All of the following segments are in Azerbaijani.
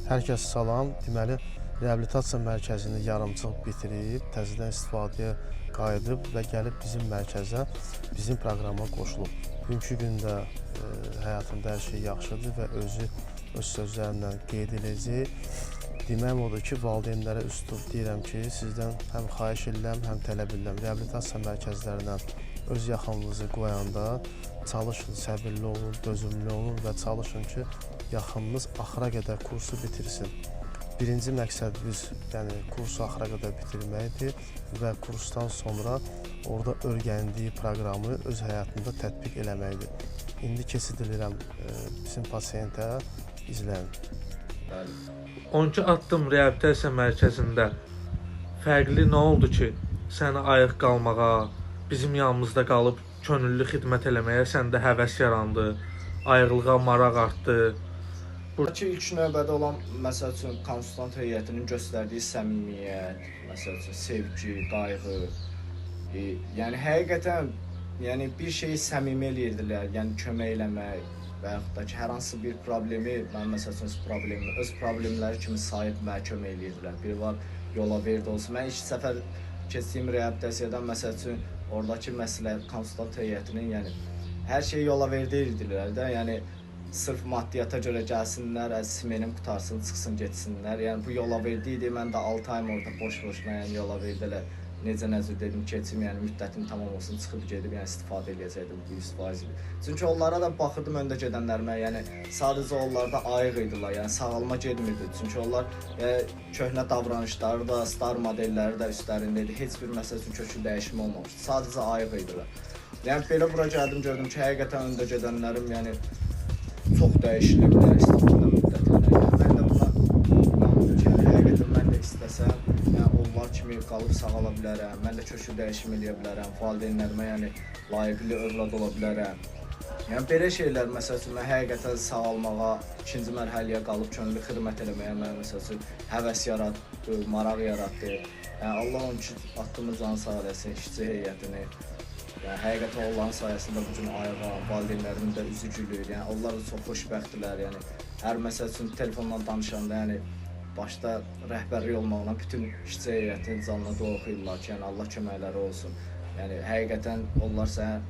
Hər kəs salam. Deməli, reabilitasiya mərkəzini yarımçıq bitirib, təzədən istifadəyə qayıdıb və gəlib bizim mərkəzə, bizim proqrama qoşulub. Bugünkü gündə həyatında hər şey yaxşıdır və özü öz sözlərindən qeyd edəcək. Deməyim odur ki, valideynlərə üz tutub deyirəm ki, sizdən həm xahiş edirəm, həm tələb edirəm. Reabilitasiya mərkəzlərindən öz yaxınlığınızı qoyanda çalışın, səbirli olun, dözümlü olun və çalışın ki, yaxınınız axıra qədər kursu bitirsin. Birinci məqsədimiz, yəni kursu axıra qədər bitirməkdir və kursdan sonra orada öyrəndiyi proqramı öz həyatında tətbiq eləməkdir. İndi keçid edirəm bizim pasiyentə, izləyin. 12 addım reabilitasiya mərkəzində fərqli nə oldu ki, səni ayıq qalmağa, bizim yanımızda qalıb könüllü xidmət eləməyə səndə həvəs yarandı, ayıqlığa maraq artdı? Buradakı ilk növbədə olan, məsəl üçün, konsultant heyətinin göstərdiyi səmimiyyət, məsəl üçün, sevgi, qayğı, yəni həqiqətən, yəni bir şeyi səmimi eləyirdilər, yəni kömək eləmək və yaxud da ki, hər hansı bir problemi, mən məsəl üçün, öz problemləri kimi sayıb mənə kömək eləyirdilər. Biri var, yola verdi olsun. Mən ilk səfər keçdiyim reabilitasiyadan, məsəl üçün, oradakı məsələ konsultant heyətinin, yəni, hər şeyi yola verdi edirlər də, yəni, sırf maddiyata görə gəlsinlər, smenim qutarsın, çıxsın, getsinlər. Yəni bu yola verdi idi, mən də 6 ayım orada boş-boşuna, yəni yola verdilər. Necə nəzir dedim, keçim, yəni müddətim tamam olsun, çıxıb gedib, yəni istifadə eləyəcəkdim bu 100%. Çünki onlara da baxırdım öndə gedənlərimə, yəni sadəcə onlarda ayıq idilər, yəni sağalma getmirdi. Çünki onlar köhnə davranışları da, star modelləri də üstlərində idi. Heç bir məsəl üçün köklü dəyişim olmamışdı. Sadəcə ayıq idilər. Yəni belə bura gəldim, gördüm ki, həqiqətən öndə gedənlərim, yəni çox dəyişiliblər istifadə müddətində. Mən də buna inanıyorum ki, həqiqətən mən də istəsəm, yəni onlar kimi qalıb sağala bilərəm, mən də köklü dəyişim eləyə bilərəm, valideynlərimə yəni layiqli övlad ola bilərəm. Yəni belə şeylər, məsəl üçün, mən həqiqətən sağalmağa, ikinci mərhələyə qalıb könüllü xidmət eləməyə mənə məsəl üçün həvəs yaratdı, maraq yaratdı. Yəni Allah onun ki, atdığımız canı sağ eləsin, işçi heyətini. Yəni, həqiqətən onların sayəsində bu gün ayağa, valideynlərimin də üzü gülür, yəni onlar da çox xoşbəxtdirlər, yəni hər məsəl üçün telefondan danışanda, yəni başda rəhbərlik olmaqla bütün işçi heyətin canına dua oxuyurlar ki, yəni Allah köməkləri olsun. Yəni həqiqətən onlar sənə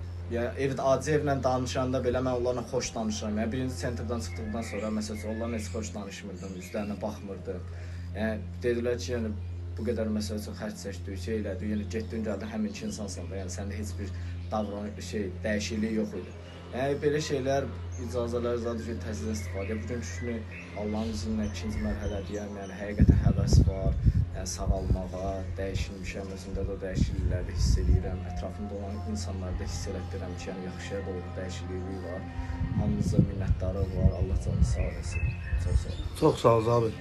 adi evlə danışanda belə mən onlarla xoş danışıram. Yəni birinci sentrdən çıxdıqdan sonra məsəl üçün onlarla heç xoş danışmırdım, üzlərinə baxmırdım. Yəni dedilər ki, yəni bu qədər məsəl üçün xərc çəkdik, şey elədik, yəni getdin gəldin həminki insansan da, yəni səndə heç bir dəyişiklik yox idi. Yəni belə şeylər, icazələr zaten ki, təzədən istifadə. Bugün kimi Allahın izni ilə ikinci mərhələdir, yəni həqiqətən həvəs var, yəni sağalmağa, dəyişilmişəm, özümdə də o dəyişiklikləri hiss edirəm, ətrafımda olan insanlarda hiss elətdirəm ki, yəni yaxşıya doğru dəyişiklik var. Hamınıza minnətdarlıq var, Allah canı sağ eləsin. Çox sağ olun. Çox sağ ol abi.